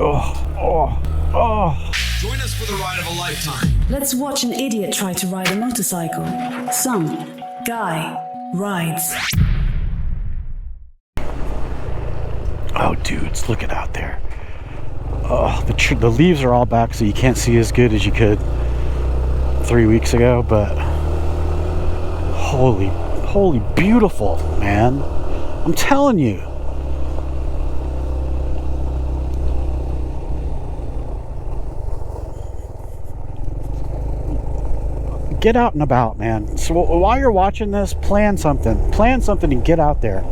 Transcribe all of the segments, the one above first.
Oh. Join us for the ride of a lifetime. Let's watch an idiot try to ride a motorcycle. Some guy rides. Oh, dudes, look at out there. Oh, the leaves are all back, so you can't see as good as you could 3 weeks ago, but holy beautiful, man. I'm telling you. Get out and about, man. So while you're watching this, plan something and get out there.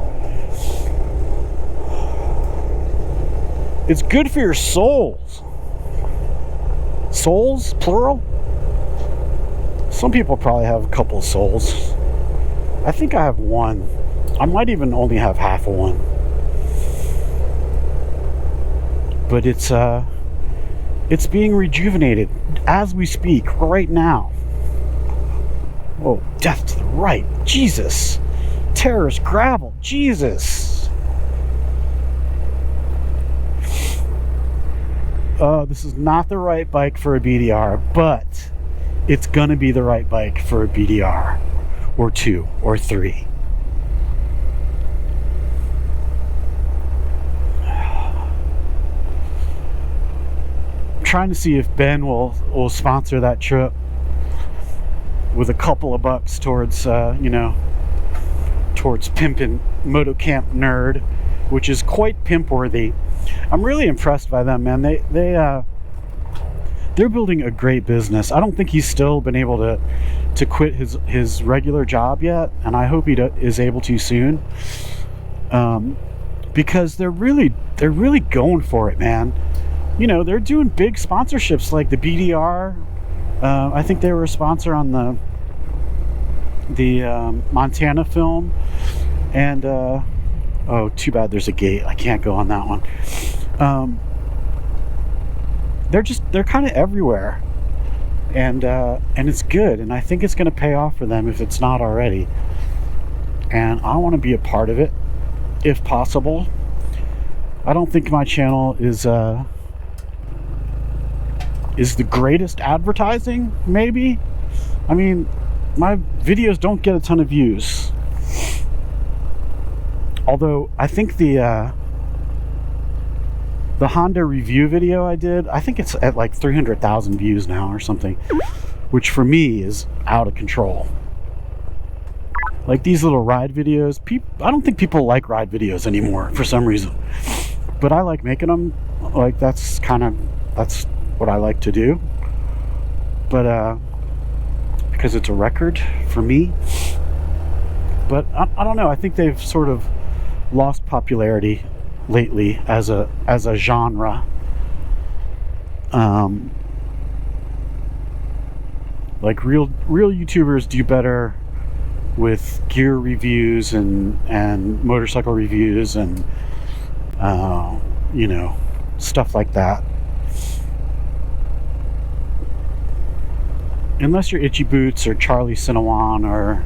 It's good for your souls. Souls, plural? Some people probably have a couple of souls. I think I have one. I might even only have half of one. But it's being rejuvenated as we speak right now. Whoa, death to the right. Jesus. Terrorist gravel. Jesus. This is not the right bike for a BDR, but it's gonna be the right bike for a BDR or 2 or 3. I'm trying to see if Ben will sponsor that trip with a couple of bucks towards towards pimpin' Moto Camp Nerd, which is quite pimp worthy. I'm really impressed by them, man. They're building a great business. I don't think he's still been able to quit his regular job yet, and I hope he is able to soon, because they're really going for it, man. You know, they're doing big sponsorships like the BDR. I think they were a sponsor on the Montana film, and oh, too bad there's a gate. I can't go on that one. They're kind of everywhere, and it's good, and I think it's going to pay off for them if it's not already. And I want to be a part of it, if possible. I don't think my channel is the greatest advertising, maybe. I mean, my videos don't get a ton of views. Although I think the Honda review video I did, I think it's at like 300,000 views now or something, which for me is out of control. Like these little ride videos, I don't think people like ride videos anymore for some reason, but I like making them. Like that's what I like to do. But because it's a record for me. But I don't know, I think they've sort of lost popularity lately as a genre. Like real YouTubers do better with gear reviews and motorcycle reviews and stuff like that. Unless you're Itchy Boots or Charlie Cinnamon or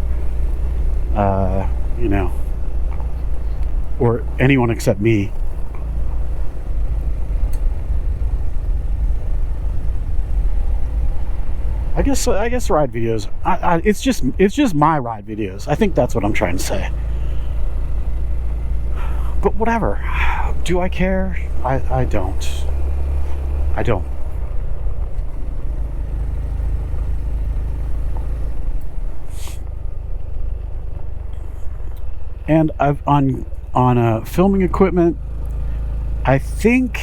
or anyone except me. I guess ride videos. It's just my ride videos. I think that's what I'm trying to say. But whatever. Do I care? I don't. I don't. And I've on filming equipment, I think.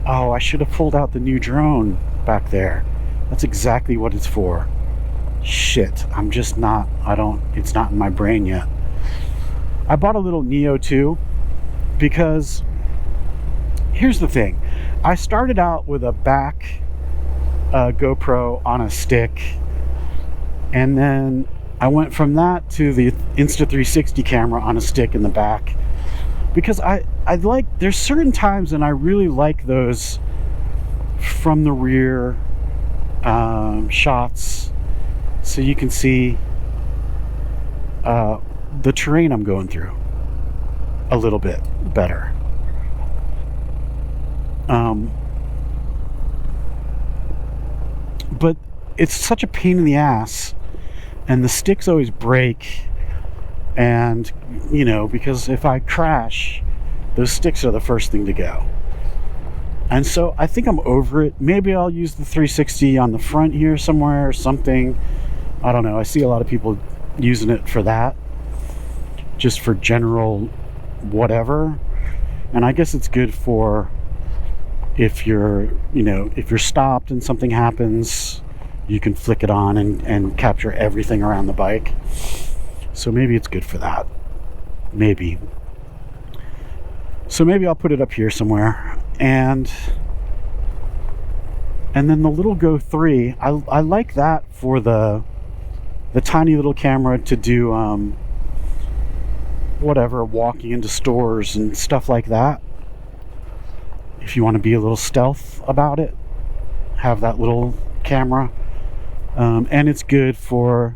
Oh, I should have pulled out the new drone back there. That's exactly what it's for. Shit, I'm just not. It's not in my brain yet. I bought a little Neo 2 because here's the thing. I started out with a back GoPro on a stick, and then I went from that to the Insta360 camera on a stick in the back, because I like, there's certain times and I really like those from the rear shots, so you can see the terrain I'm going through a little bit better. But it's such a pain in the ass, and the sticks always break, and because if I crash, those sticks are the first thing to go. And so I think I'm over it. Maybe I'll use the 360 on the front here somewhere or something. I don't know. I see a lot of people using it for that, just for general whatever. And I guess it's good for if you're stopped and something happens, you can flick it on and capture everything around the bike. So maybe it's good for that. Maybe. So maybe I'll put it up here somewhere. And then the little Go 3, I like that for the tiny little camera to do whatever, walking into stores and stuff like that. If you want to be a little stealth about it, have that little camera. And it's good for,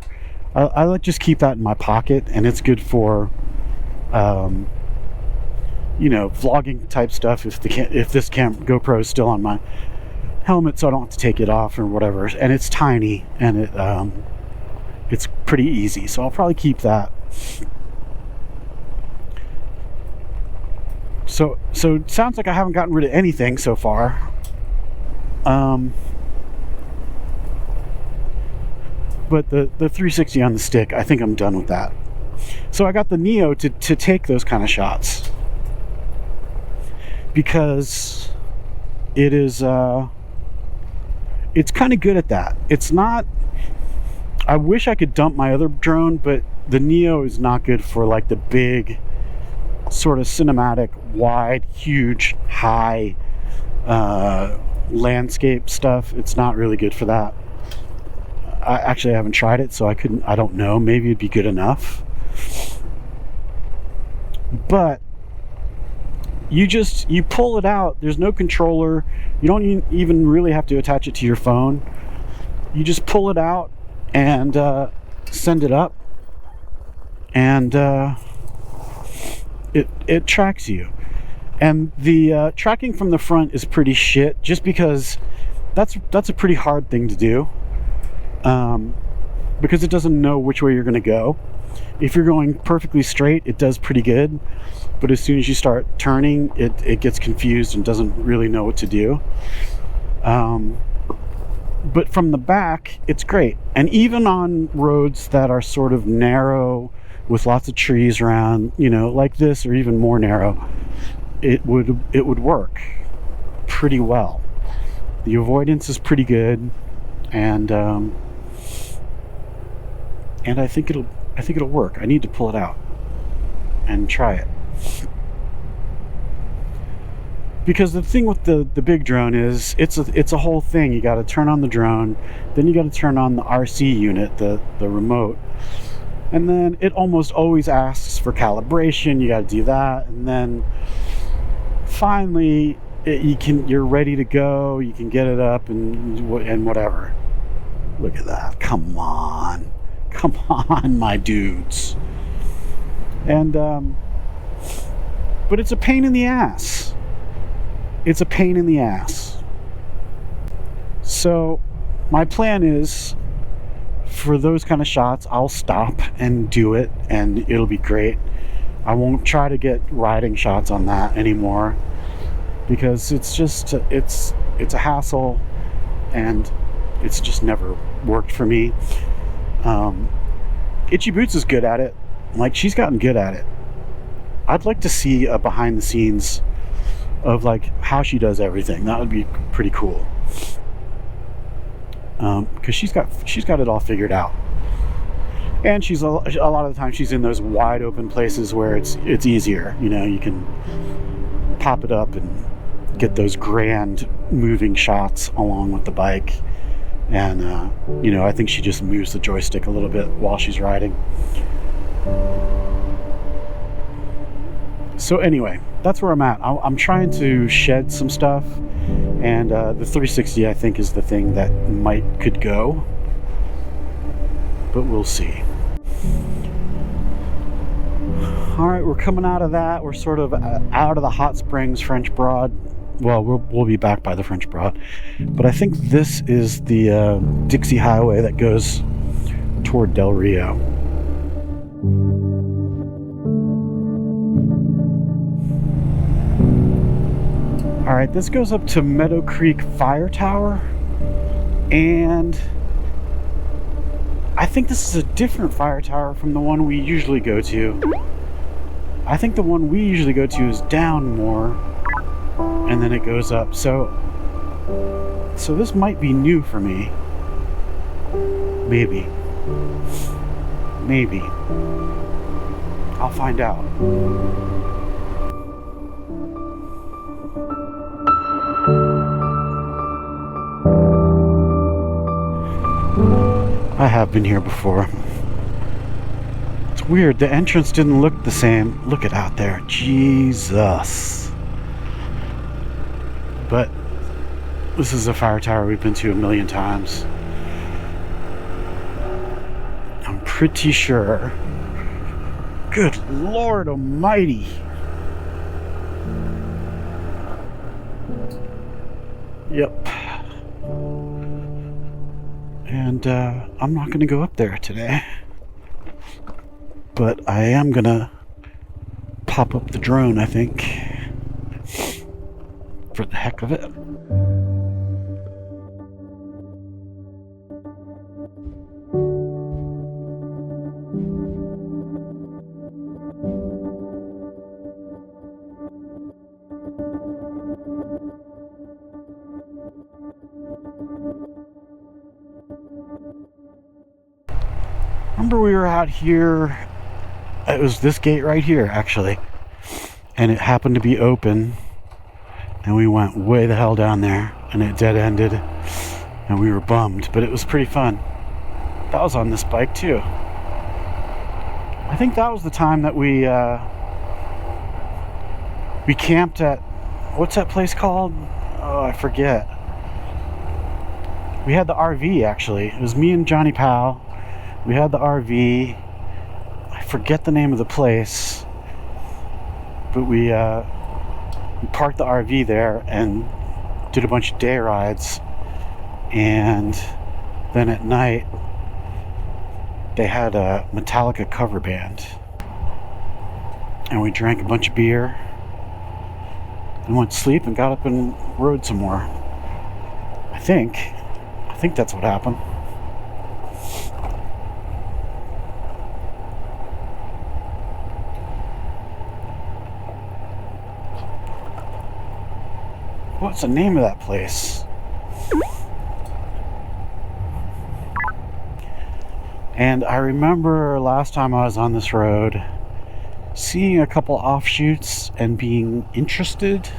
I like just keep that in my pocket, and it's good for vlogging type stuff if this GoPro is still on my helmet, so I don't have to take it off or whatever. And it's tiny, and it's pretty easy, so I'll probably keep that. So it sounds like I haven't gotten rid of anything so far. But the 360 on the stick, I think I'm done with that. So I got the Neo to take those kind of shots, because it is it's kind of good at that. It's not, I wish I could dump my other drone, but the Neo is not good for like the big sort of cinematic, wide, huge, high landscape stuff. It's not really good for that. I haven't tried it, so I don't know, maybe it'd be good enough. But you pull it out, there's no controller, you don't even really have to attach it to your phone. You just pull it out and send it up, and it tracks you. And the tracking from the front is pretty shit, just because that's a pretty hard thing to do, because it doesn't know which way you're going to go. If you're going perfectly straight, it does pretty good, but as soon as you start turning, it gets confused and doesn't really know what to do. But from the back, it's great. And even on roads that are sort of narrow with lots of trees around, like this, or even more narrow, it would work pretty well. The avoidance is pretty good, and I think it'll work. I need to pull it out and try it. Because the thing with the big drone is it's a whole thing. You got to turn on the drone, then you got to turn on the RC unit, the remote, and then it almost always asks for calibration. You got to do that, and then finally you're ready to go. You can get it up and whatever. Look at that! Come on, my dudes. And but it's a pain in the ass. It's a pain in the ass. So my plan is, for those kind of shots, I'll stop and do it, and it'll be great. I won't try to get riding shots on that anymore, because it's just it's a hassle, and it's just never worked for me. Itchy Boots is good at it. Like, she's gotten good at it. I'd like to see a behind the scenes of like how she does everything. That would be pretty cool, because she's got it all figured out. And she's a lot of the time she's in those wide open places where it's easier. You can pop it up and get those grand moving shots along with the bike. And I think she just moves the joystick a little bit while she's riding. So anyway, that's where I'm at. I'm trying to shed some stuff, and the 360 I think is the thing that could go, but we'll see. All right, we're coming out of that. We're sort of out of the hot springs French Broad Well, we'll be back by the French Broad. But I think this is the Dixie Highway that goes toward Del Rio. Alright, this goes up to Meadow Creek Fire Tower. And I think this is a different fire tower from the one we usually go to. I think the one we usually go to is down more, and then it goes up. So this might be new for me. Maybe. I'll find out. I have been here before. It's weird, the entrance didn't look the same. Look at out there, Jesus. But this is a fire tower we've been to a million times. I'm pretty sure. Good Lord Almighty. Yep. And I'm not going to go up there today. But I am going to pop up the drone, I think. For the heck of it. Remember we were out here, it was this gate right here actually, and it happened to be open, and we went way the hell down there, and it dead ended, and we were bummed, but it was pretty fun. That was on this bike too. I think that was the time that we camped at, what's that place called? Oh, I forget. We had the RV actually. It was me and Johnny Powell. We had the RV. I forget the name of the place, but we parked the RV there and did a bunch of day rides. And then at night, they had a Metallica cover band. And we drank a bunch of beer and went to sleep and got up and rode some more. I think that's what happened. What's the name of that place? And I remember last time I was on this road, seeing a couple offshoots and being interested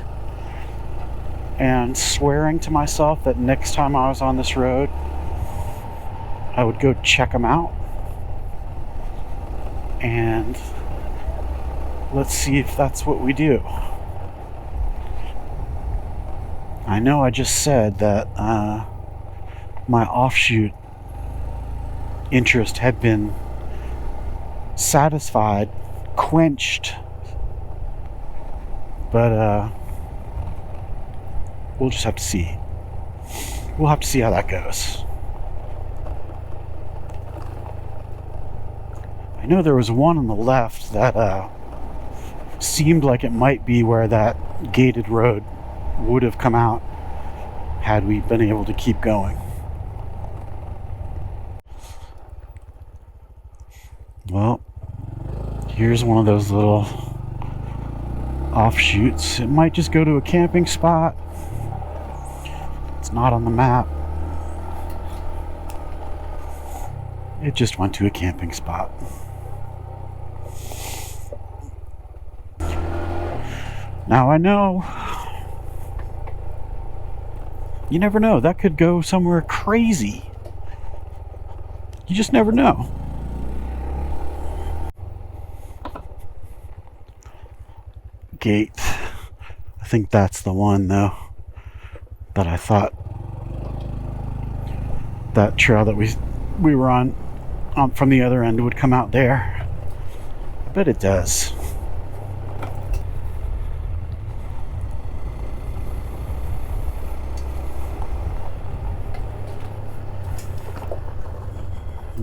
and swearing to myself that next time I was on this road, I would go check them out. And let's see if that's what we do. I know I just said that my offshoot interest had been satisfied, quenched, but we'll just have to see. We'll have to see how that goes. I know there was one on the left that seemed like it might be where that gated road would have come out had we been able to keep going. Well, here's one of those little offshoots. It might just go to a camping spot. It's not on the map. It just went to a camping spot. Now I know, you never know, that could go somewhere crazy. You just never know. Gate. I think that's the one though, that I thought that trail that we were on from the other end would come out there. I bet it does.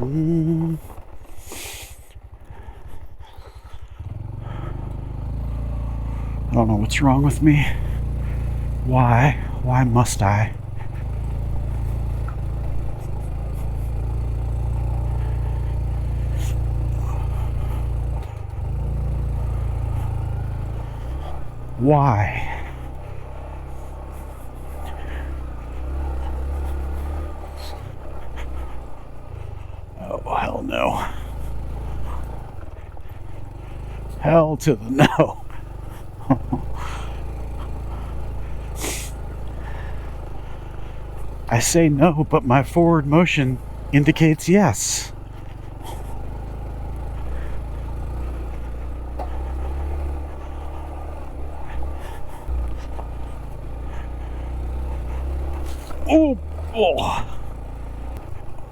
I don't know what's wrong with me. Why? Why must I? Why? Oh, hell no. Hell to the no. I say no, but my forward motion indicates yes. Oh, oh,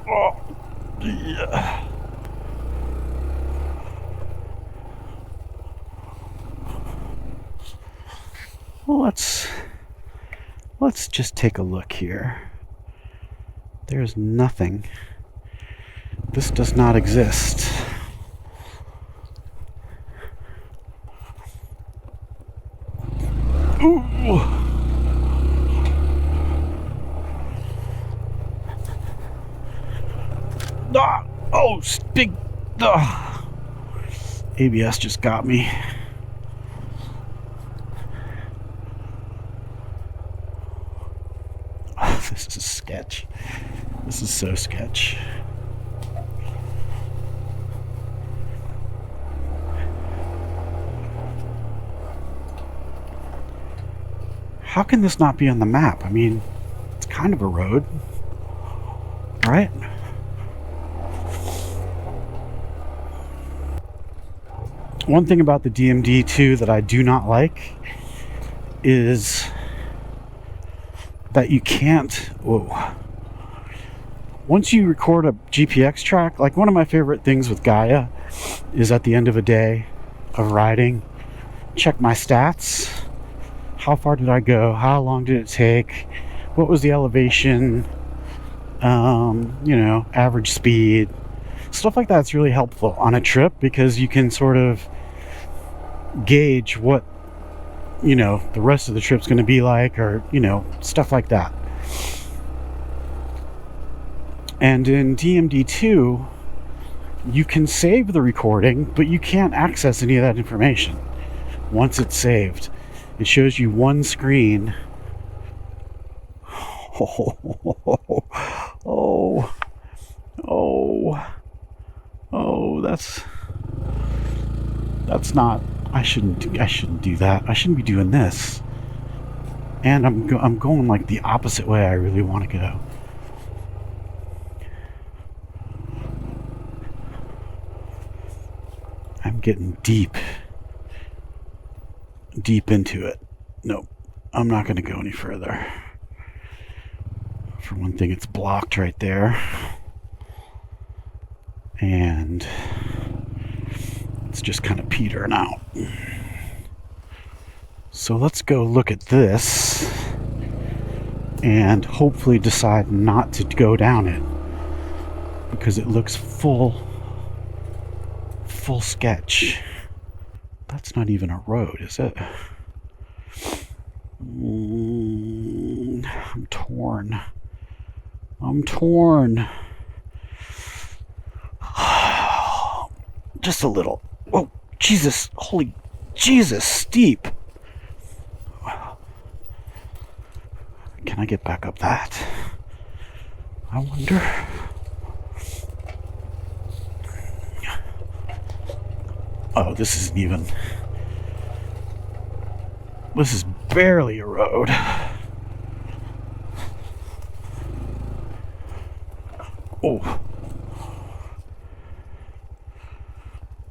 oh, yeah. Well, let's just take a look here. There's nothing. This does not exist. Ooh. Ah, oh, big. ABS just got me. Oh, this is sketch. This is so sketch. How can this not be on the map? I mean, it's kind of a road, right? One thing about the DMD2 that I do not like is that you can't, whoa. Once you record a GPX track, like one of my favorite things with Gaia is at the end of a day of riding, check my stats. How far did I go? How long did it take? What was the elevation? Average speed. Stuff like that's really helpful on a trip because you can sort of gauge what, the rest of the trip's going to be like, or, stuff like that. And in DMD2, you can save the recording, but you can't access any of that information once it's saved. It shows you one screen. That's not. I shouldn't do that. I shouldn't be doing this. And I'm going like the opposite way I really want to go. I'm getting deep into it. Nope, I'm not going to go any further. For one thing, it's blocked right there. And it's just kind of petering out. So let's go look at this and hopefully decide not to go down it because it looks full sketch. That's not even a road, is it? I'm torn. Just a little. Oh, Jesus. Holy Jesus, steep. Can I get back up that? I wonder. Oh, this isn't even. This is barely a road. Oh.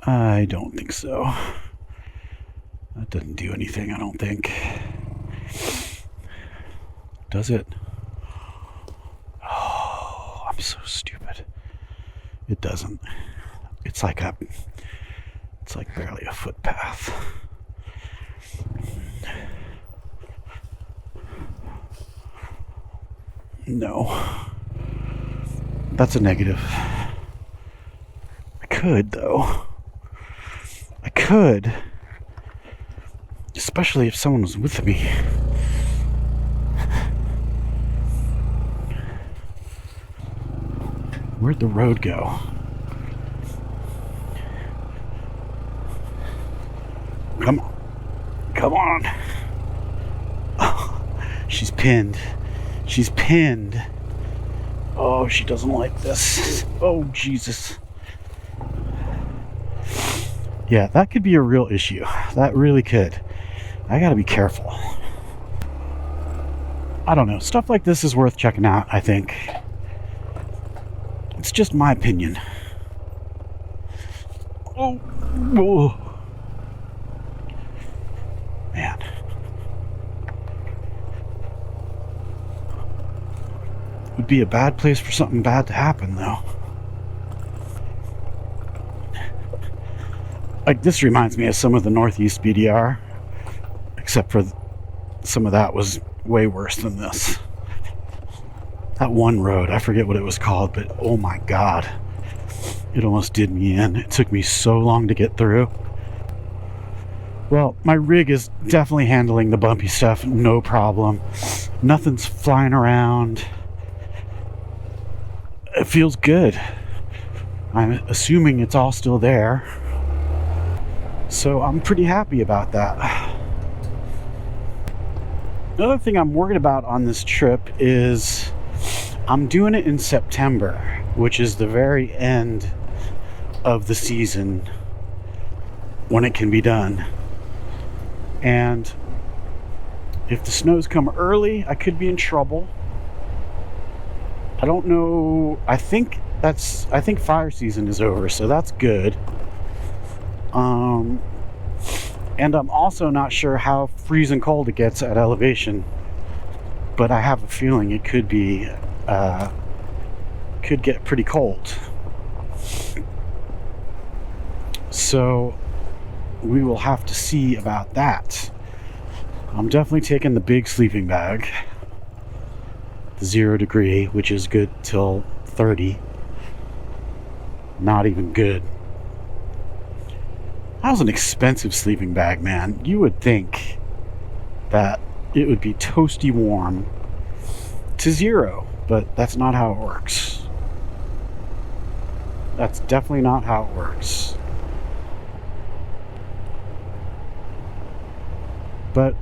I don't think so. That doesn't do anything, I don't think. Does it? Oh, I'm so stupid. It doesn't. It's like barely a footpath. No. That's a negative. could, though. I could. Especially if someone was with me. Where'd the road go? Come on. Come on. Oh, she's pinned. She's pinned. Oh, she doesn't like this. Oh, Jesus. Yeah, that could be a real issue. That really could. I gotta be careful. I don't know. Stuff like this is worth checking out, I think. It's just my opinion. Oh. Whoa. Man. Would be a bad place for something bad to happen, though. Like, this reminds me of some of the Northeast BDR, except for some of that was way worse than this. That one road, I forget what it was called, but oh my God, it almost did me in. It took me so long to get through. Well, my rig is definitely handling the bumpy stuff, no problem. Nothing's flying around. It feels good. I'm assuming it's all still there. So I'm pretty happy about that. Another thing I'm worried about on this trip is I'm doing it in September, which is the very end of the season when it can be done. And if the snows come early, I could be in trouble. I don't know. I think fire season is over, so that's good. And I'm also not sure how freezing cold it gets at elevation, but I have a feeling it could get pretty cold. So we will have to see about that. I'm definitely taking the big sleeping bag, the 0 degree, which is good till 30. Not even good. That was an expensive sleeping bag, man. You would think that it would be toasty warm to 0, but that's not how it works. That's definitely not how it works. But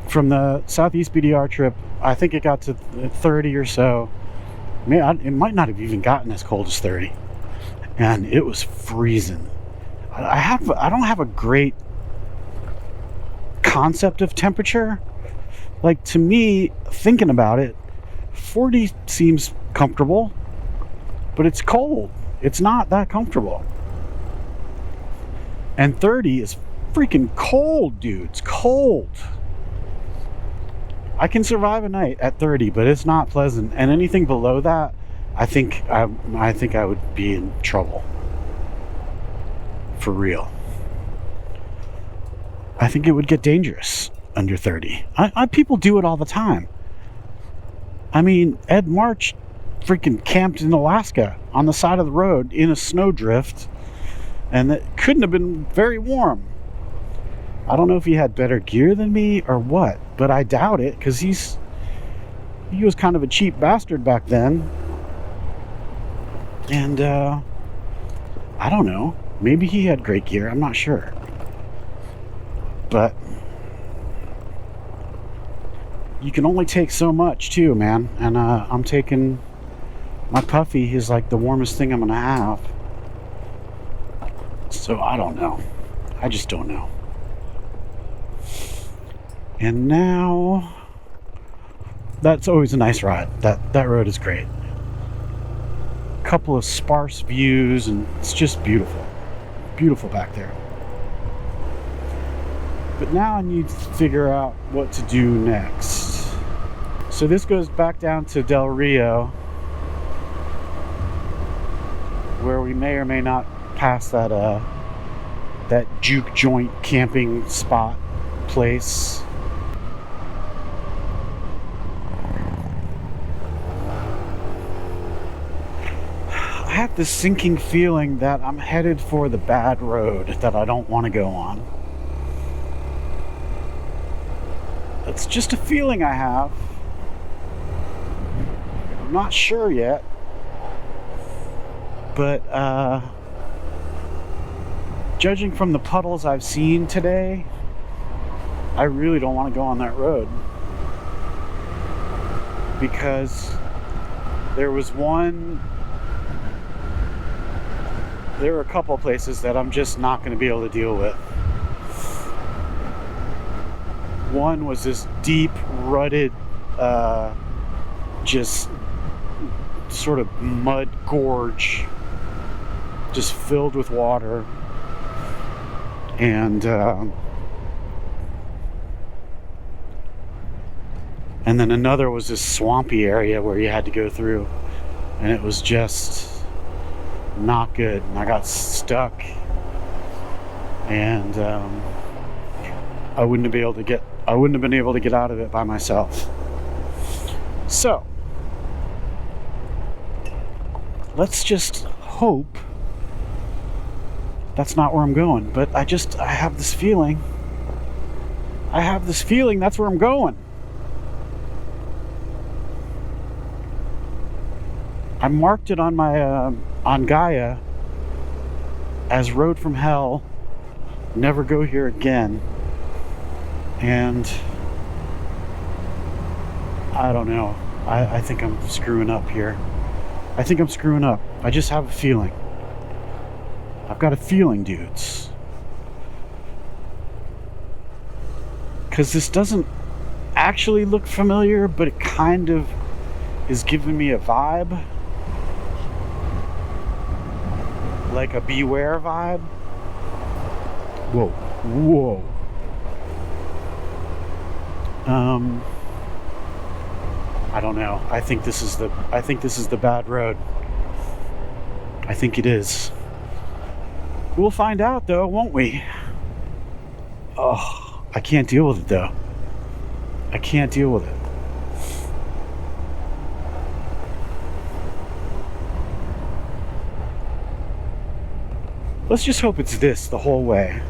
from the Southeast BDR trip, I think it got to 30 or so. It might not have even gotten as cold as 30. And it was freezing. I don't have a great concept of temperature. Like, to me, thinking about it, 40 seems comfortable, but it's cold. It's not that comfortable. And 30 is freaking cold, dude. It's cold. I can survive a night at 30, but it's not pleasant. And anything below that, I think I would be in trouble. For real. I think it would get dangerous under 30. People do it all the time. I mean, Ed March freaking camped in Alaska on the side of the road in a snowdrift, and it couldn't have been very warm. I don't know if he had better gear than me or what, but I doubt it, because he was kind of a cheap bastard back then. And I don't know. Maybe he had great gear. I'm not sure. But you can only take so much too, man. And I'm taking my puffy is like the warmest thing I'm gonna have. So I don't know. I just don't know. And now that's always a nice ride. That road is great. Couple of sparse views, and it's just beautiful. Beautiful back there. But now I need to figure out what to do next. So this goes back down to Del Rio, where we may or may not pass that juke joint camping spot place. I have this sinking feeling that I'm headed for the bad road that I don't want to go on. It's just a feeling I have. I'm not sure yet. But judging from the puddles I've seen today, I really don't want to go on that road. Because there were a couple places that I'm just not going to be able to deal with. One was this deep, rutted, just sort of mud gorge, just filled with water. And then another was this swampy area where you had to go through, and it was just not good, and I got stuck, and I wouldn't have been able to get out of it by myself. So let's just hope that's not where I'm going. But I have this feeling that's where I'm going. I marked it on my on Gaia as Road from Hell, never go here again. And I don't know. I think I'm screwing up here. I think I'm screwing up. I just have a feeling. I've got a feeling, dudes. Because this doesn't actually look familiar, but it kind of is giving me a vibe. Like a Beware vibe. Whoa. I don't know. I think this is the bad road. I think it is. We'll find out though, won't we? Oh, I can't deal with it though. I can't deal with it. Let's just hope it's this the whole way.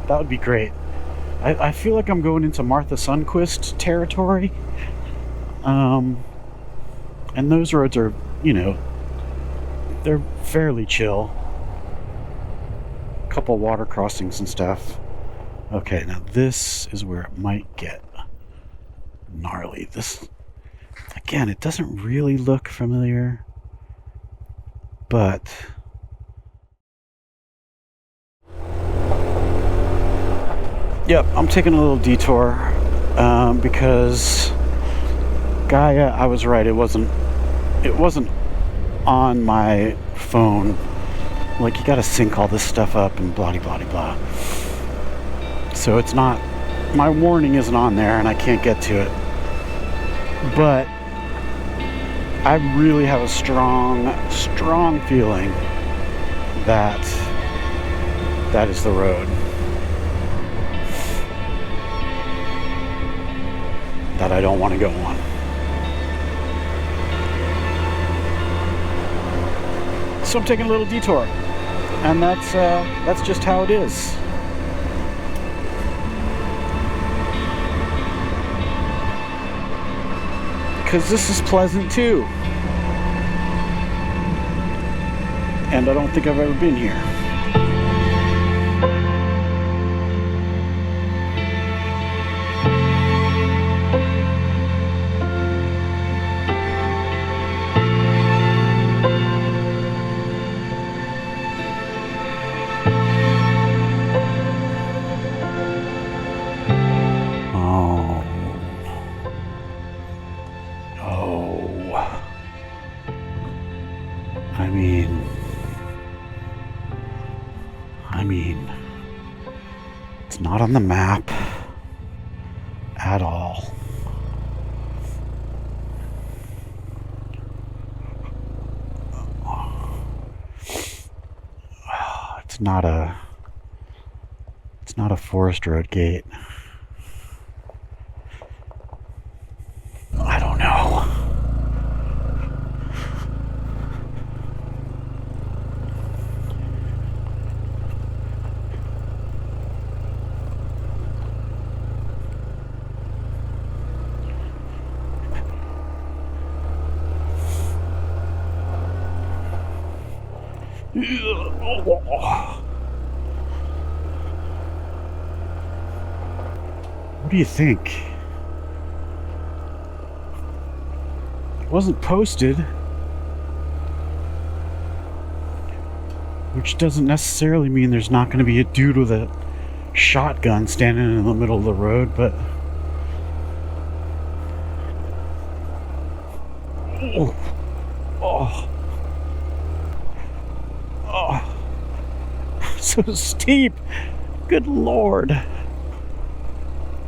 That would be great. I feel like I'm going into Martha Sundquist territory. And those roads are, they're fairly chill. Couple water crossings and stuff. Okay, now this is where it might get gnarly. This, again, it doesn't really look familiar, but yep, I'm taking a little detour because Gaia, I was right, it wasn't on my phone. Like, you gotta sync all this stuff up and blah blah blah. So it's not, my warning isn't on there and I can't get to it. But I really have a strong feeling that that is the road that I don't want to go on. So I'm taking a little detour, and that's just how it is. Because this is pleasant too, and I don't think I've ever been here. I mean, it's not on the map at all. It's not a forest road gate. I don't know. What do you think? It wasn't posted, which doesn't necessarily mean there's not going to be a dude with a shotgun standing in the middle of the road, but oh, oh, oh, so steep. Good Lord.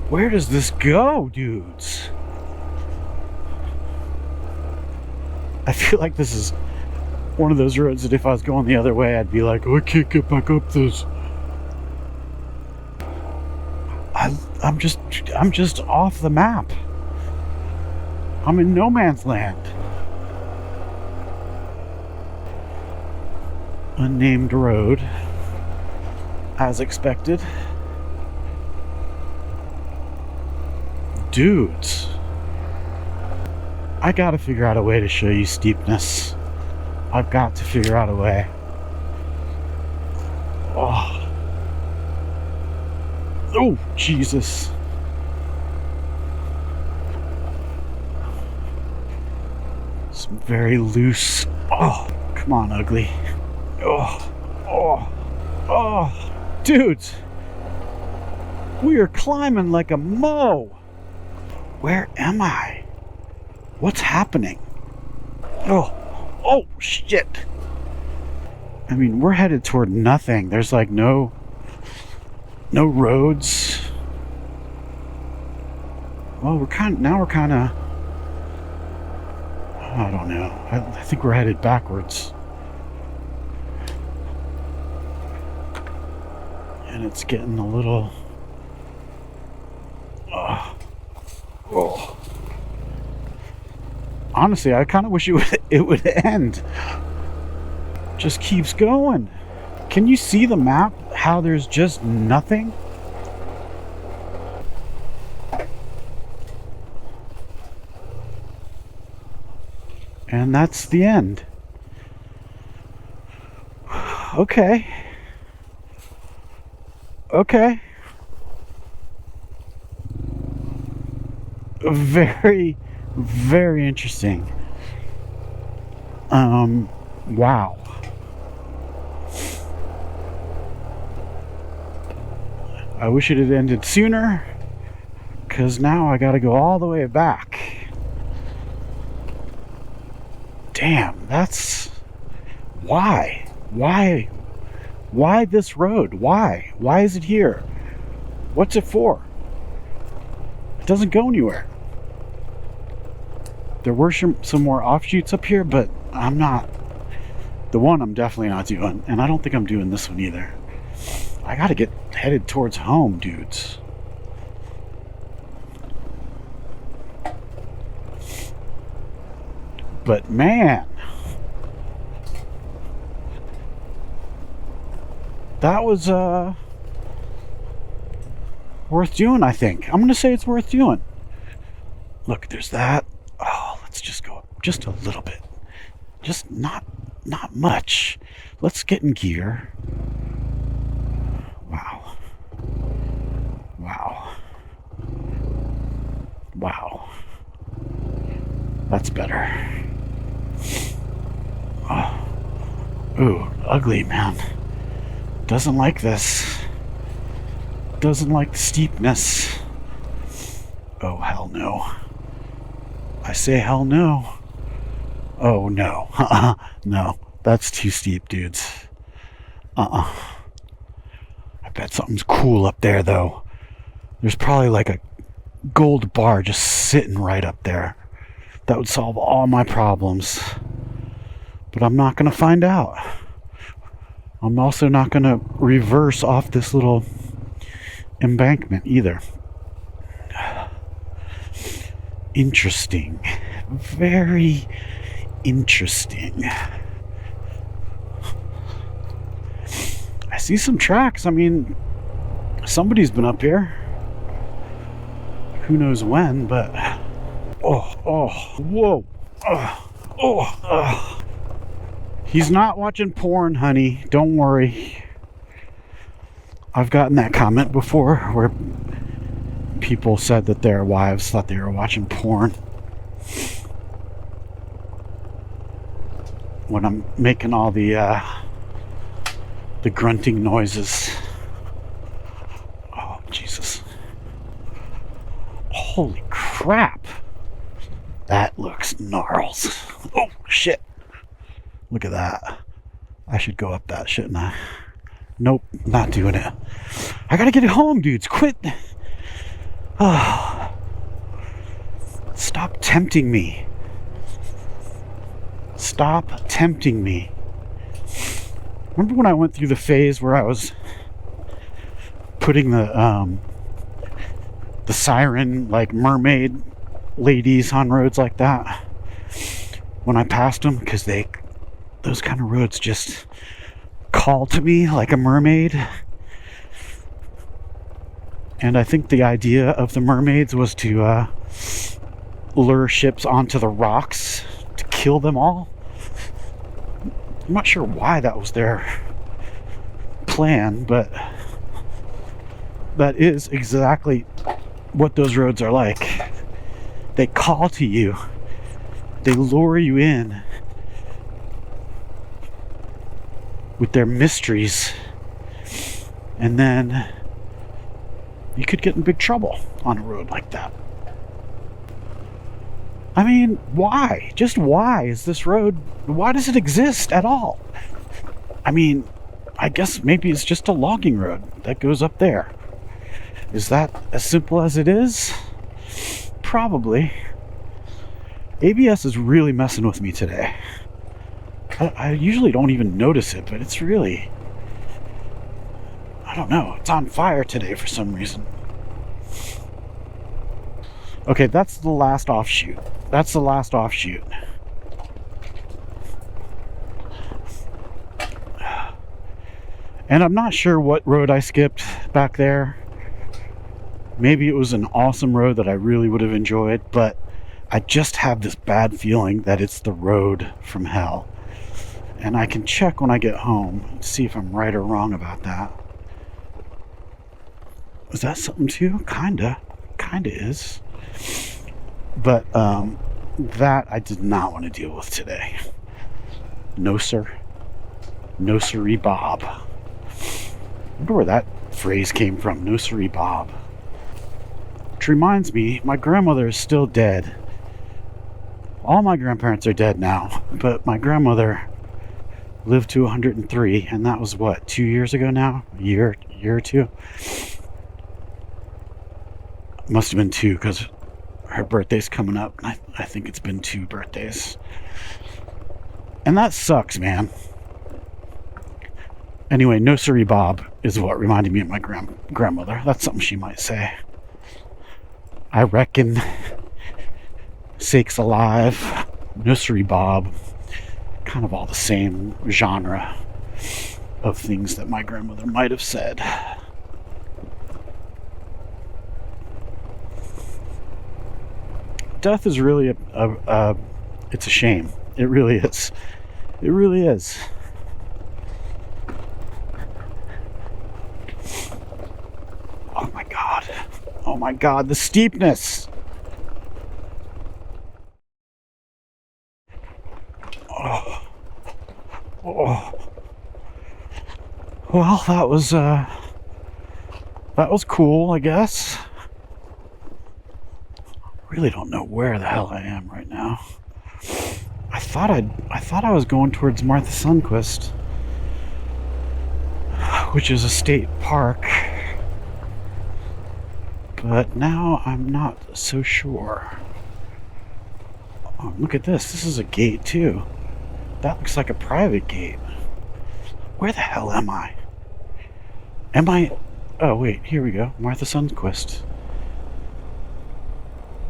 Where does this go, dudes? I feel like this is one of those roads that if I was going the other way, I'd be like, oh, I can't get back up this. I'm just off the map. I'm in no man's land. Unnamed road, as expected. Dudes, I gotta figure out a way to show you steepness. I've got to figure out a way. Oh, Jesus. Some very loose. Oh, come on, ugly. Oh, dudes. We are climbing like a moe. Where am I? What's happening? Oh, shit. I mean, we're headed toward nothing. There's like no roads. Well, we're kind of I don't know. I think we're headed backwards. And it's getting a little honestly, I kind of wish it would end. Just keeps going. Can you see the map? How there's just nothing? And that's the end. Okay. Very, very interesting. Wow. I wish it had ended sooner, because now I gotta go all the way back. Damn, that's... Why this road? Why is it here? What's it for? It doesn't go anywhere. There were some more offshoots up here, but I'm definitely not doing, and I don't think I'm doing this one either. I gotta get headed towards home, dudes. But man, that was worth doing, I think. I'm gonna say it's worth doing. Look, there's that. Oh, let's just go up just a little bit. Just not much. Let's get in gear. Wow. That's better. Oh. Ooh, ugly, man. Doesn't like this. Doesn't like the steepness. Oh, hell no. I say hell no. Oh, no. No. That's too steep, dudes. I bet something's cool up there, though. There's probably like a gold bar just sitting right up there. That would solve all my problems. But I'm not going to find out. I'm also not going to reverse off this little embankment either. Interesting. Very interesting. I see some tracks. I mean, somebody's been up here. Who knows when, but... Oh, whoa. He's not watching porn, honey. Don't worry. I've gotten that comment before where people said that their wives thought they were watching porn when I'm making all the grunting noises. Oh, Jesus. Holy crap. That looks gnarls. Oh, shit. Look at that. I should go up that, shouldn't I? Nope, not doing it. I gotta get it home, dudes. Quit. Oh. Stop tempting me. Stop tempting me. Remember when I went through the phase where I was putting the siren, like mermaid ladies on roads like that? When I passed them, because those kind of roads just call to me like a mermaid. And I think the idea of the mermaids was to lure ships onto the rocks to kill them all. I'm not sure why that was their plan, but that is exactly what those roads are like. They call to you. They lure you in with their mysteries, and then you could get in big trouble on a road like that. I mean, why? Just why is this road, why does it exist at all? I mean, I guess maybe it's just a logging road that goes up there. Is that as simple as it is? Probably. ABS is really messing with me today. I usually don't even notice it, but it's really, I don't know, it's on fire today for some reason. Okay, that's the last offshoot. That's the last offshoot. And I'm not sure what road I skipped back there. Maybe it was an awesome road that I really would have enjoyed, but I just have this bad feeling that it's the road from hell. And I can check when I get home and see if I'm right or wrong about that. Is that something too? Kinda is. But that I did not want to deal with today. No sir. No siree Bob. I wonder where that phrase came from. No siree Bob. Which reminds me, my grandmother is still dead. All my grandparents are dead now, but my grandmother lived to 103, and that was what, 2 years ago now? A year or two? Must have been 2, because her birthday's coming up, and I think it's been 2 birthdays. And that sucks, man. Anyway, no siree Bob is what reminded me of my grandmother. That's something she might say. I reckon. Sakes alive. No siree Bob. Kind of all the same genre of things that my grandmother might have said. Death is really it's a shame. It really is. It really is. Oh my God. Oh my God, the steepness. Oh. Well, that was cool, I guess. Really don't know where the hell I am right now. I thought I was going towards Martha Sundquist, which is a state park. But now I'm not so sure. Oh, look at this. This is a gate too. That looks like a private gate. Where the hell am I? Am I... Oh, wait. Here we go. Martha Sundquist.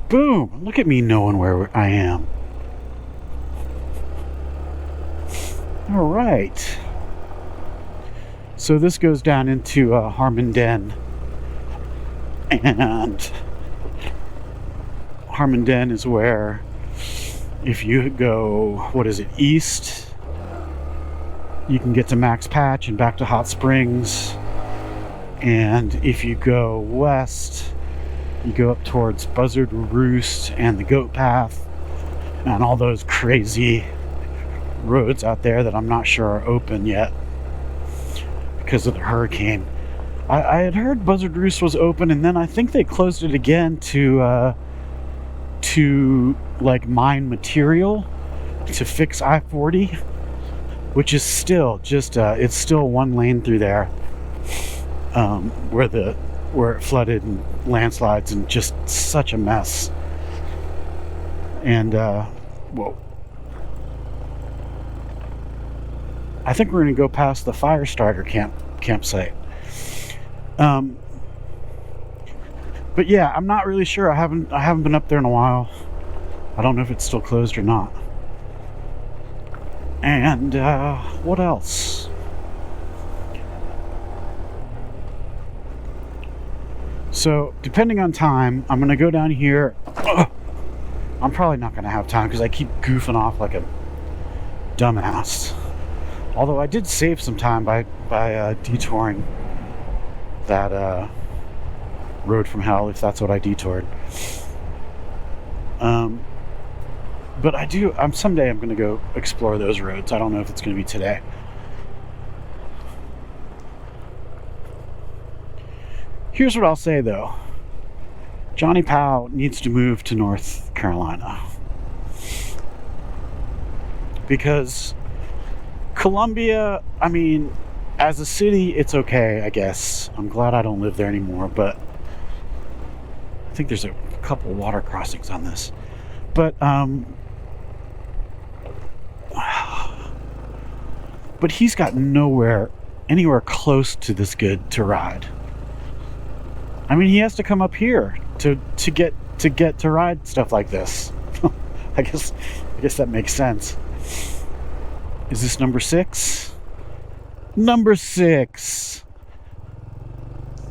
Boom! Look at me knowing where I am. Alright. So this goes down into Harmondene. And Harmondene is where... If you go, what is it, east you can get to Max Patch and back to Hot Springs. And if you go west, you go up towards Buzzard Roost and the Goat Path and all those crazy roads out there that I'm not sure are open yet because of the hurricane. I had heard Buzzard Roost was open, and then I think they closed it again to like mine material to fix I-40, which is still just it's still one lane through there, where it flooded and landslides and just such a mess. And whoa, I think we're gonna go past the fire starter campsite. But yeah, I'm not really sure. I haven't been up there in a while. I don't know if it's still closed or not. And what else? So depending on time, I'm gonna go down here. I'm probably not gonna have time because I keep goofing off like a dumbass. Although I did save some time by detouring that road from hell, if that's what I detoured. But someday I'm going to go explore those roads. I don't know if it's going to be today. Here's what I'll say though. Johnny Powell needs to move to North Carolina. Because Columbia, I mean, as a city, it's okay, I guess. I'm glad I don't live there anymore, but I think there's a couple water crossings on this. But he's got anywhere close to this good to ride. I mean, he has to come up here to get to ride stuff like this. I guess that makes sense. Is this number 6? Number 6.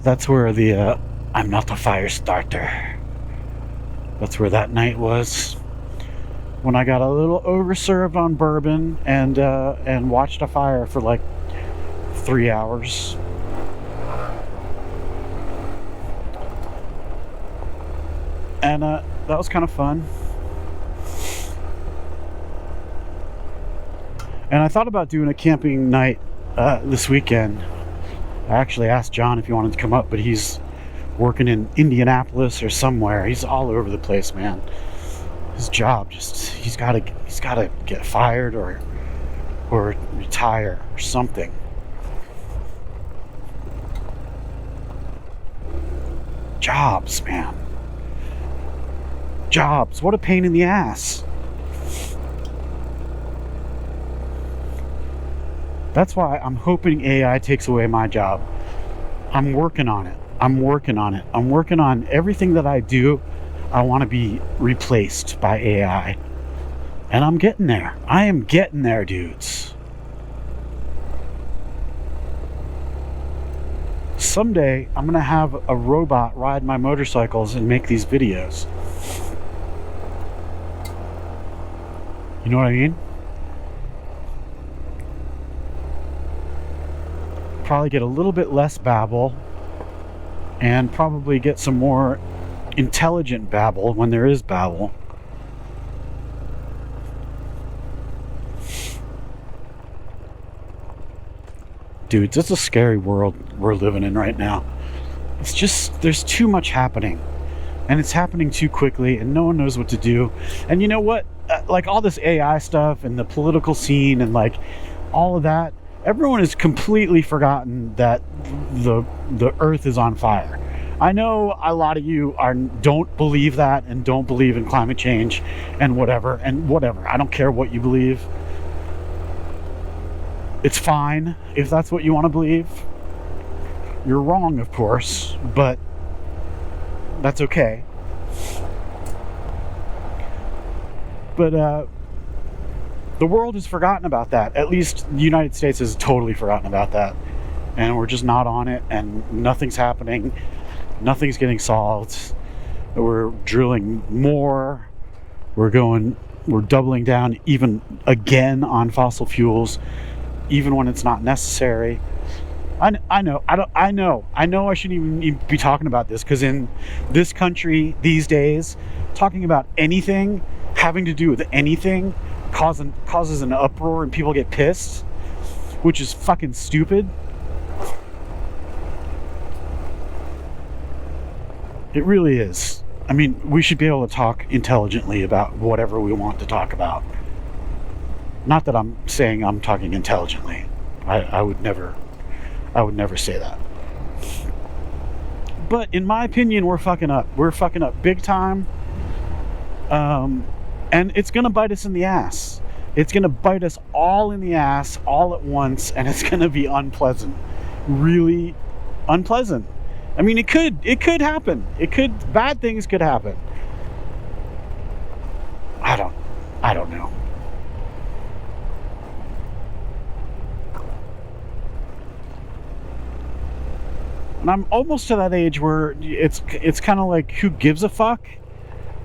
That's where the I'm not a fire starter. That's where that night was. When I got a little overserved on bourbon and watched a fire for like 3 hours. And that was kind of fun. And I thought about doing a camping night this weekend. I actually asked John if he wanted to come up, but he's working in Indianapolis or somewhere. He's all over the place, man. His job he's gotta get fired or retire or something. Jobs, man. Jobs. What a pain in the ass. That's why I'm hoping AI takes away my job. I'm working on it. I'm working on everything that I do. I want to be replaced by AI. And I'm getting there. I am getting there, dudes. Someday, I'm going to have a robot ride my motorcycles and make these videos. You know what I mean? Probably get a little bit less babble and probably get some more intelligent babble when there is babble. Dudes, it's a scary world we're living in right now. It's just, there's too much happening, and it's happening too quickly, and no one knows what to do. And you know what? Like all this AI stuff and the political scene and like all of that, everyone has completely forgotten that the earth is on fire. I know a lot of you don't believe that and don't believe in climate change and whatever. I don't care what you believe. It's fine if that's what you want to believe. You're wrong, of course, but that's okay. But the world has forgotten about that. At least the United States has totally forgotten about that. And we're just not on it, and nothing's happening. Nothing's getting solved. We're drilling more. We're doubling down even again on fossil fuels. even when it's not necessary. I know I shouldn't even be talking about this, because in this country these days, talking about anything having to do with anything causes an uproar and people get pissed, which is fucking stupid. It really is. I mean, we should be able to talk intelligently about whatever we want to talk about. Not that I'm saying I'm talking intelligently. I would never say that. But in my opinion, we're fucking up. We're fucking up big time. And it's gonna bite us in the ass. It's gonna bite us all in the ass all at once, and it's gonna be unpleasant. Really unpleasant. I mean, it could happen. Bad things could happen. I don't know. And I'm almost to that age where it's kind of like, who gives a fuck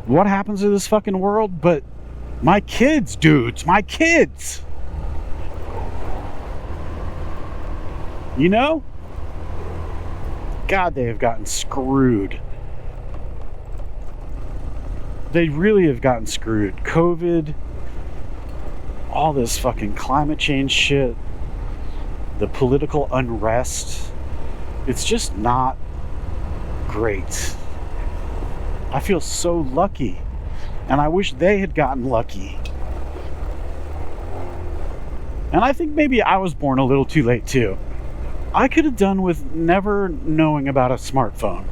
what happens to this fucking world? But my kids, dudes, my kids. You know? God, they have gotten screwed. They really have gotten screwed. COVID, all this fucking climate change shit, the political unrest. It's just not great. I feel so lucky, and I wish they had gotten lucky. And I think maybe I was born a little too late too. I could have done with never knowing about a smartphone.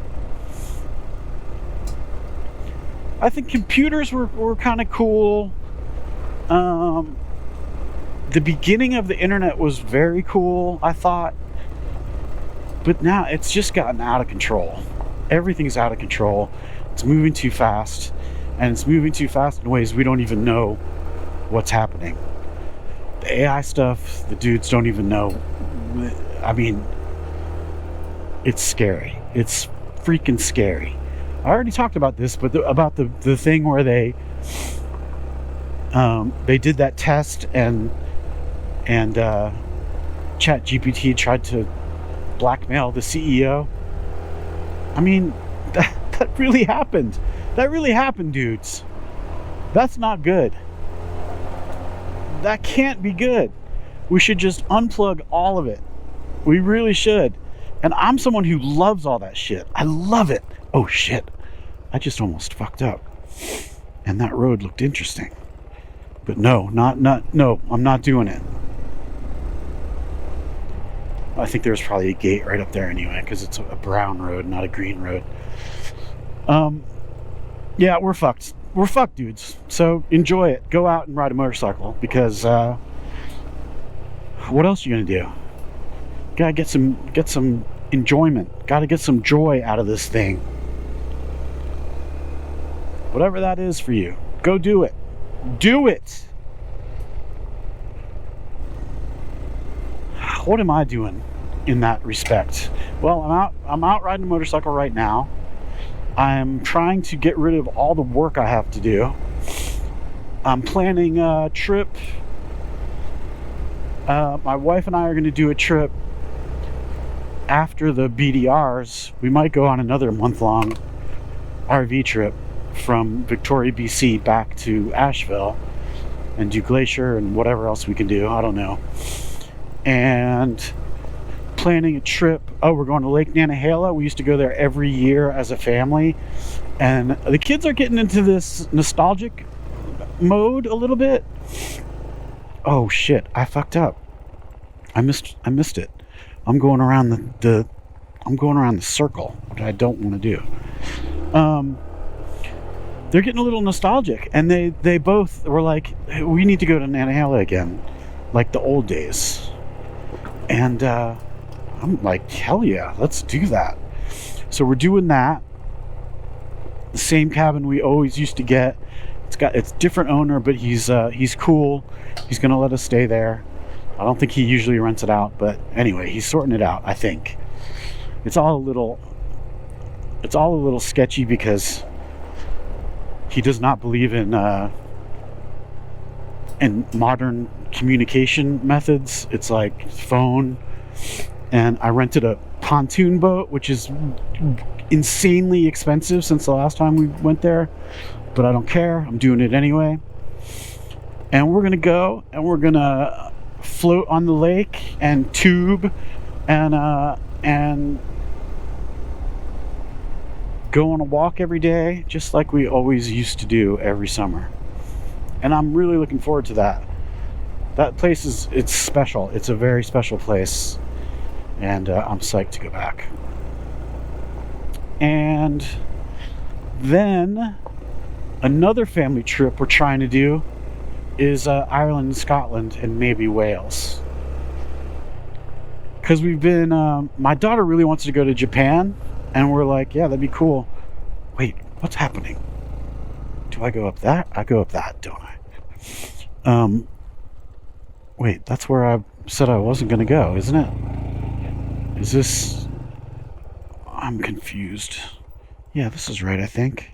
I think computers were kind of cool. The beginning of the internet was very cool, I thought. But now it's just gotten out of control. Everything's out of control. It's moving too fast. And it's moving too fast in ways we don't even know what's happening. The AI stuff, the dudes don't even know. I mean, it's scary. It's freaking scary. I already talked about this, but about the thing where they did that test and ChatGPT tried to blackmail the CEO. I mean, that really happened. That really happened, dudes. That's not good. That can't be good. We should just unplug all of it. We really should. And I'm someone who loves all that shit. I love it. Oh shit. I just almost fucked up. And that road looked interesting. But no, I'm not doing it. I think there's probably a gate right up there anyway, because it's a brown road, not a green road. Yeah, we're fucked. We're fucked, dudes. So enjoy it. Go out and ride a motorcycle, because what else are you gonna do? Gotta get some enjoyment. Gotta get some joy out of this thing. Whatever that is for you, go do it. Do it. What am I doing in that respect? Well, I'm out riding a motorcycle right now. I'm trying to get rid of all the work I have to do. I'm planning a trip. My wife and I are going to do a trip after the BDRs. We might go on another month-long RV trip from Victoria, BC back to Asheville and do Glacier and whatever else we can do. I don't know. And planning a trip. Oh, we're going to Lake Nantahala. We used to go there every year as a family, and the kids are getting into this nostalgic mode a little bit. Oh shit, I fucked up. I missed it. I'm going around the circle, which I don't want to do. They're getting a little nostalgic, and they both were like, hey, we need to go to Nantahala again, like the old days. And I'm like, hell yeah, let's do that. So we're doing that. The same cabin we always used to get. It's different owner, but he's cool. He's gonna let us stay there. I don't think he usually rents it out, but anyway, he's sorting it out, I think. It's all a little sketchy because he does not believe in modern communication methods. It's like phone, and I rented a pontoon boat, which is insanely expensive since the last time we went there, but I don't care. I'm doing it anyway. And we're gonna go and we're gonna float on the lake and tube and go on a walk every day, just like we always used to do every summer. And I'm really looking forward to that. That place it's special. It's a very special place, and I'm psyched to go back. And then another family trip we're trying to do is Ireland and Scotland and maybe Wales. Because we've been, my daughter really wants to go to Japan, and we're like, yeah, that'd be cool. Wait, what's happening? Do I go up that? I go up that, don't I? Wait, that's where I said I wasn't going to go, isn't it? Is this... I'm confused. Yeah, this is right, I think.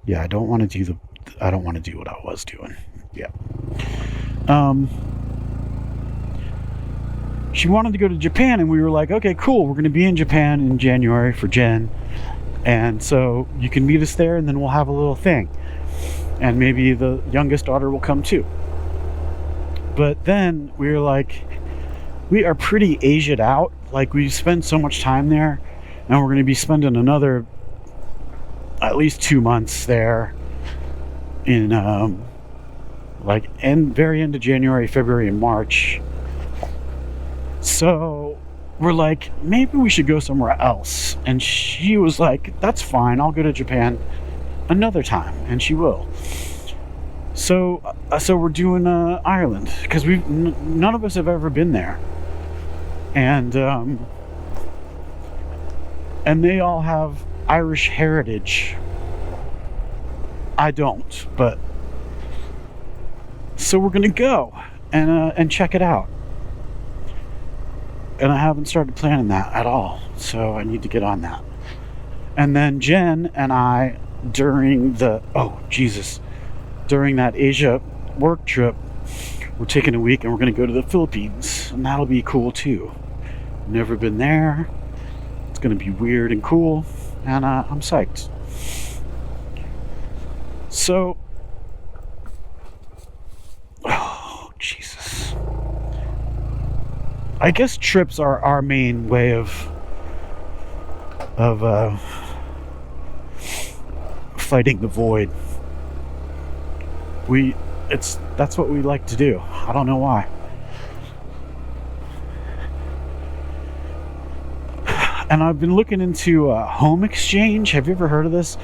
Yeah, I don't want to do what I was doing. Yeah. She wanted to go to Japan, and we were like, okay, cool. We're going to be in Japan in January for Jen. And so you can meet us there, and then we'll have a little thing. And maybe the youngest daughter will come too. But then we were like, we are pretty Asia'd out. Like, we spend so much time there, and we're going to be spending another at least 2 months there in very end of January, February, and March. So we're like, maybe we should go somewhere else. And she was like, that's fine, I'll go to Japan another time, and she will. So we're doing Ireland, because none of us have ever been there, and they all have Irish heritage. I don't, but so we're gonna go and check it out. And I haven't started planning that at all, so I need to get on that. And then Jen and I, during that Asia work trip, we're taking a week and we're going to go to the Philippines, and that'll be cool too. Never been there. It's going to be weird and cool, and I'm psyched. So, oh Jesus, I guess trips are our main way of fighting the void. That's what we like to do. I don't know why. And I've been looking into home exchange. Have you ever heard of this?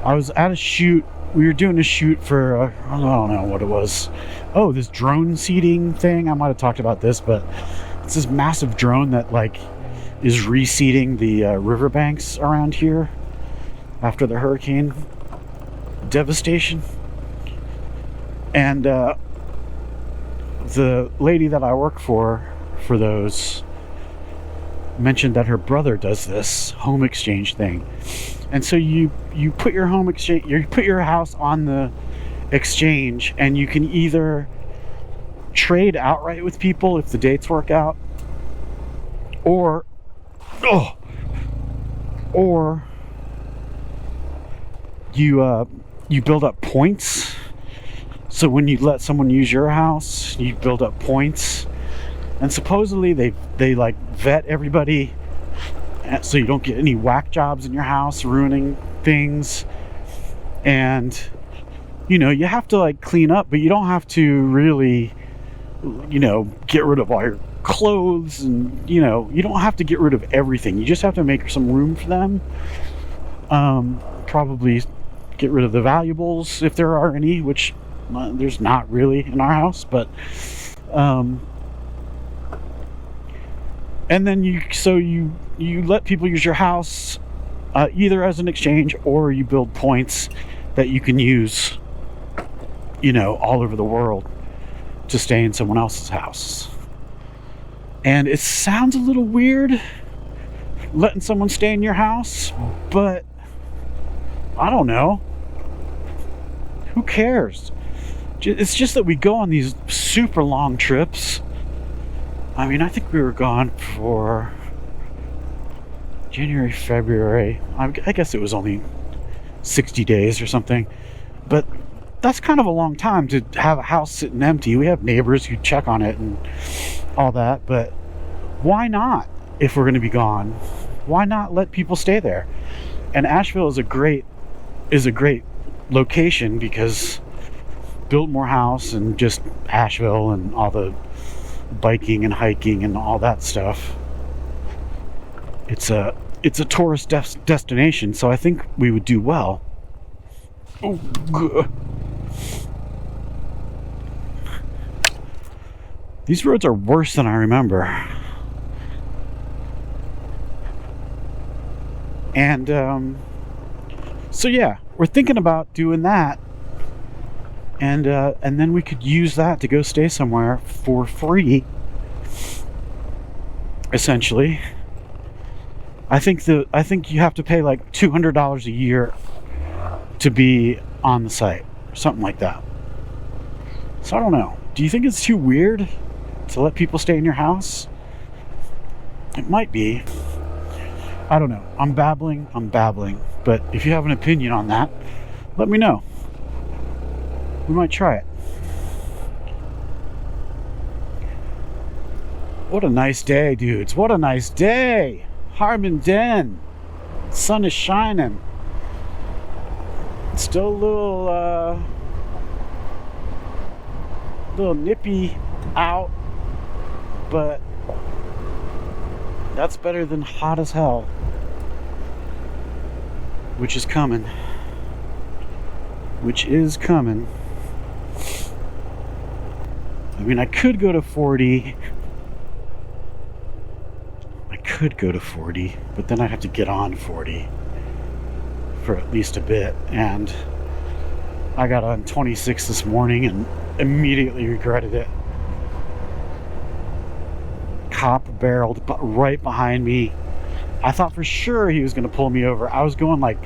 I was at a shoot. We were doing a shoot for I don't know what it was. Oh, this drone seeding thing. I might have talked about this, but it's this massive drone that is reseeding the riverbanks around here after the hurricane devastation. And the lady that I work for those mentioned that her brother does this home exchange thing. And so you put your house on the exchange, and you can either trade outright with people if the dates work out, or you build up points. So when you let someone use your house, you build up points, and supposedly they vet everybody so you don't get any whack jobs in your house ruining things. And you have to clean up, but you don't have to really get rid of all your clothes, and you don't have to get rid of everything. You just have to make some room for them. Probably get rid of the valuables if there are any, which there's not really in our house, but and then you let people use your house either as an exchange, or you build points that you can use all over the world to stay in someone else's house. And it sounds a little weird letting someone stay in your house, but I don't know, who cares? It's just that we go on these super long trips. I mean, I think we were gone for January, February. I guess it was only 60 days or something. But that's kind of a long time to have a house sitting empty. We have neighbors who check on it and all that, but why not if we're going to be gone? Why not let people stay there? And Asheville is a great location because Biltmore House and just Asheville and all the biking and hiking and all that stuff. It's a tourist destination, so I think we would do well. Oh, good. These roads are worse than I remember. And so yeah, we're thinking about doing that, and then we could use that to go stay somewhere for free, essentially. I think you have to pay like $200 a year to be on the site, or something like that. So I don't know. Do you think it's too weird to let people stay in your house? It might be. I don't know. I'm babbling. But if you have an opinion on that, let me know. We might try it. What a nice day, dudes. What a nice day. Harbin Den. Sun is shining. It's still a little nippy out, but that's better than hot as hell, which is coming. I mean, I could go to 40. But then I'd have to get on 40 for at least a bit, and I got on 26 this morning and immediately regretted it. Cop barreled right behind me. I thought for sure he was going to pull me over. I was going like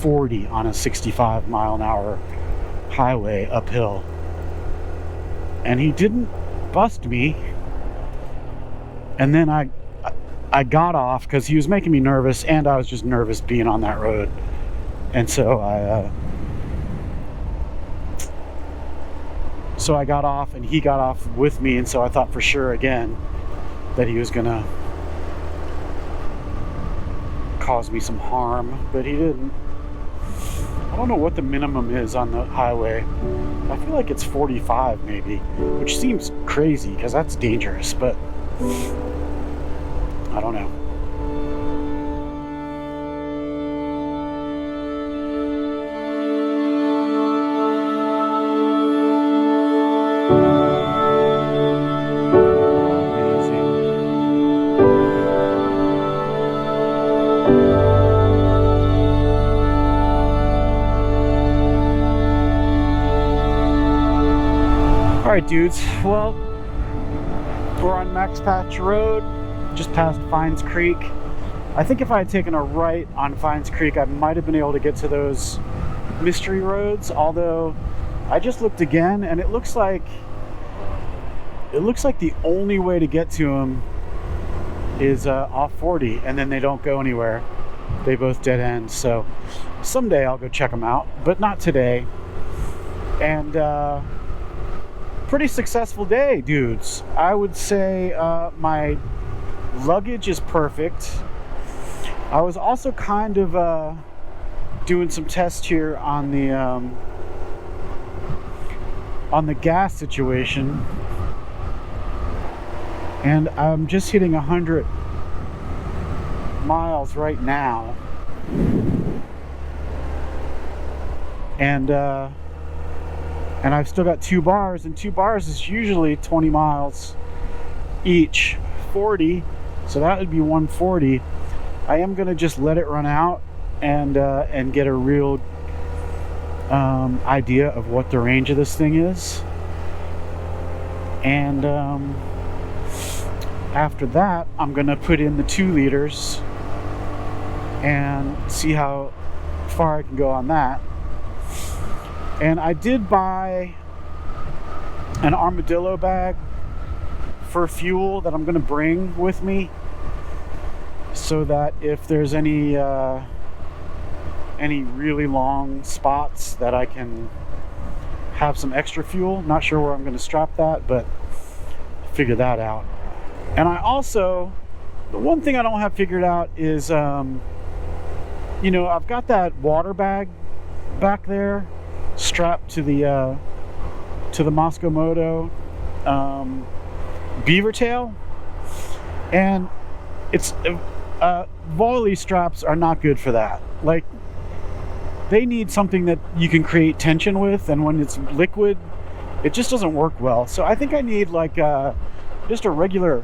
40 on a 65 mile an hour highway uphill, and he didn't bust me. And then I got off because he was making me nervous, and I was just nervous being on that road. And so I got off, and he got off with me, and so I thought for sure again that he was gonna cause me some harm, but he didn't. I don't know what the minimum is on the highway. I feel like it's 45 maybe, which seems crazy because that's dangerous, but I don't know. Alright dudes, well, we're on Max Patch Road, just past Fines Creek. I think if I had taken a right on Fines Creek, I might have been able to get to those mystery roads, although I just looked again and it looks like the only way to get to them is off 40, and then they don't go anywhere. They both dead end, so someday I'll go check them out, but not today. And pretty successful day, dudes. I would say my luggage is perfect. I was also kind of doing some tests here on the gas situation, and I'm just hitting 100 miles right now, and I've still got 2 bars, and 2 bars is usually 20 miles each, 40, so that would be 140. I am gonna just let it run out and get a real idea of what the range of this thing is, and after that I'm gonna put in the 2 liters and see how far I can go on that. And I did buy an armadillo bag for fuel that I'm going to bring with me, so that if there's any really long spots that I can have some extra fuel. Not sure where I'm going to strap that, but figure that out. And I also, the one thing I don't have figured out is, you know, I've got that water bag back there strapped to the Moscow Moto beaver tail, and it's volley straps are not good for that. Like, they need something that you can create tension with, and when it's liquid, it just doesn't work well. So I think I need like just a regular.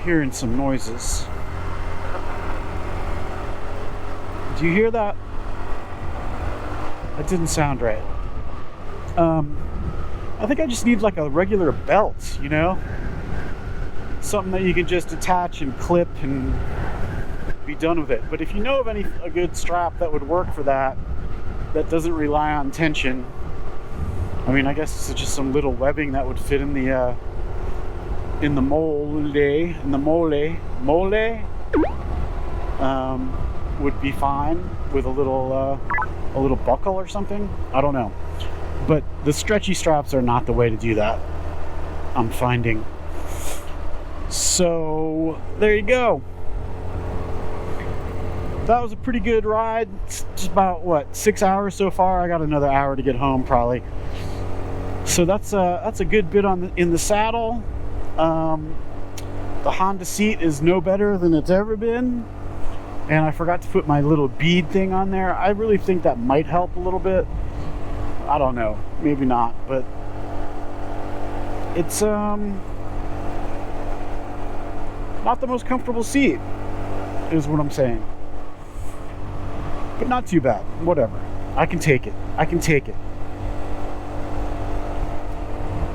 Hearing some noises. Do you hear that? That didn't sound right. I think I just need like a regular belt, you know? Something that you can just attach and clip and be done with it. But if you know of a good strap that would work for that, that doesn't rely on tension, I mean, I guess it's just some little webbing that would fit in the mole, would be fine with a little buckle or something. I don't know, but the stretchy straps are not the way to do that, I'm finding. So there you go. That was a pretty good ride. It's just about, what, 6 hours so far. I got another hour to get home probably. So that's a good bit in the saddle. The Honda seat is no better than it's ever been, and I forgot to put my little bead thing on there. I really think that might help a little bit. I don't know, maybe not, but it's not the most comfortable seat, is what I'm saying. But not too bad. Whatever. I can take it.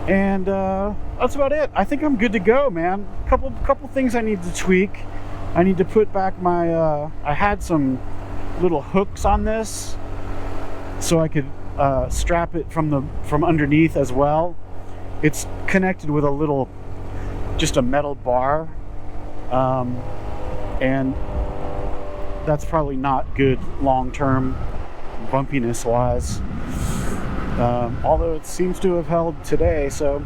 And that's about it. I think I'm good to go, man. Couple things I need to tweak. I need to put back my I had some little hooks on this so I could strap it from underneath as well. It's connected with just a metal bar, and that's probably not good long-term bumpiness wise, although it seems to have held today. So,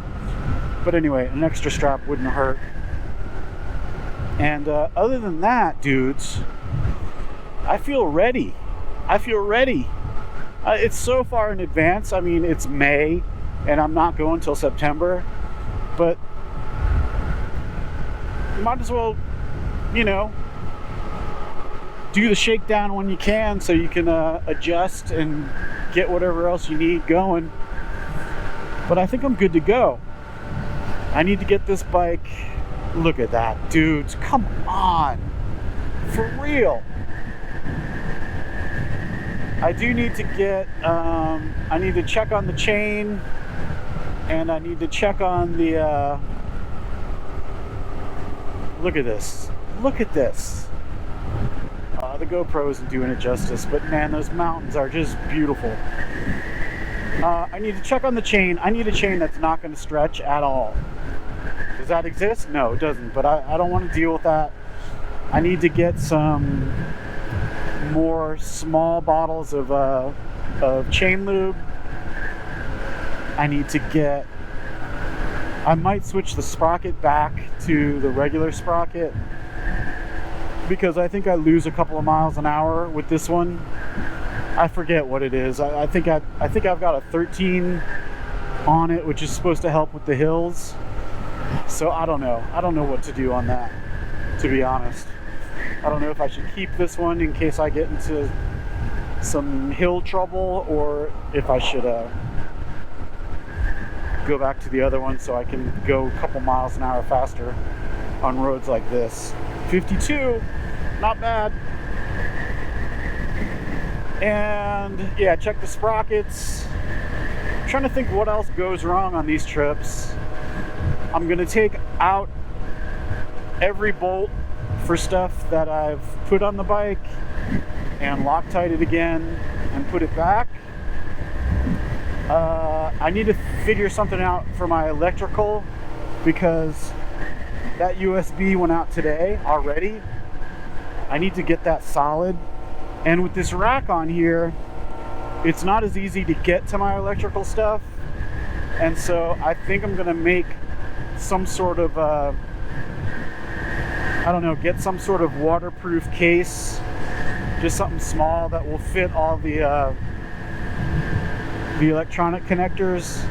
but anyway, an extra strap wouldn't hurt. And other than that, dudes, I feel ready. It's so far in advance. I mean, it's May and I'm not going till September, but you might as well, you know, do the shakedown when you can, so you can adjust and get whatever else you need going. But I think I'm good to go. I need to get this bike. Look at that, dudes. Come on. For real. I do need to get, I need to check on the chain, and I need to check on the, look at this. The GoPro isn't doing it justice, but man, those mountains are just beautiful. I need to check on the chain. I need a chain that's not going to stretch at all. Does that exist? No, it doesn't, but I don't want to deal with that. I need to get some more small bottles of chain lube. I might switch the sprocket back to the regular sprocket, because I think I lose a couple of miles an hour with this one. I forget what it is. I think I've got a 13 on it, which is supposed to help with the hills. So I don't know what to do on that, to be honest. I don't know if I should keep this one in case I get into some hill trouble, or if I should go back to the other one so I can go a couple miles an hour faster on roads like this. 52, not bad. And yeah, check the sprockets. I'm trying to think what else goes wrong on these trips. I'm gonna take out every bolt for stuff that I've put on the bike and Loctite it again. and put it back. I need to figure something out for my electrical because that USB went out today already. I need to get that solid. And with this rack on here, it's not as easy to get to my electrical stuff. And so I think I'm gonna make some sort of, I don't know, get some sort of waterproof case, just something small that will fit all the electronic connectors,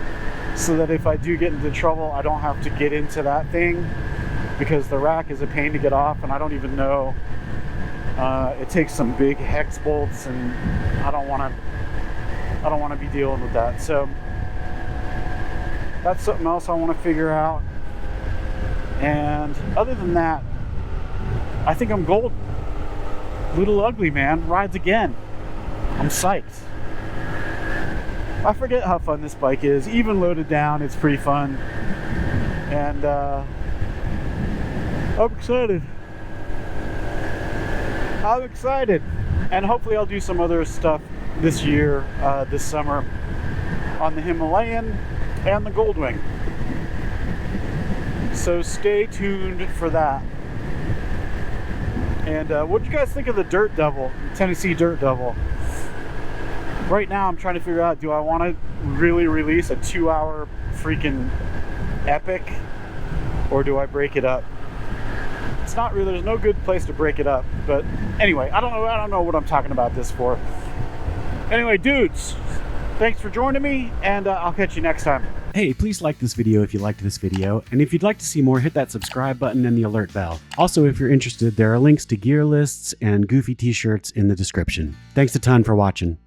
so that if I do get into trouble, I don't have to get into that thing, because the rack is a pain to get off, and I don't even know. It takes some big hex bolts, and I don't want to be dealing with that. So that's something else I want to figure out. And other than that, I think I'm golden. Little Ugly Man rides again. I'm psyched. I forget how fun this bike is. Even loaded down, it's pretty fun. And I'm excited. I'm excited. And hopefully I'll do some other stuff this year, this summer, on the Himalayan and the Goldwing. So stay tuned for that. And what do you guys think of the Dirt Devil, Tennessee Dirt Devil? Right now I'm trying to figure out, do I want to really release a 2-hour freaking epic, or do I break it up? It's not really, there's no good place to break it up. But anyway, I don't know what I'm talking about this for. Anyway, dudes, thanks for joining me, and I'll catch you next time. Hey, please like this video if you liked this video, and if you'd like to see more, hit that subscribe button and the alert bell. Also, if you're interested, there are links to gear lists and goofy t-shirts in the description. Thanks a ton for watching.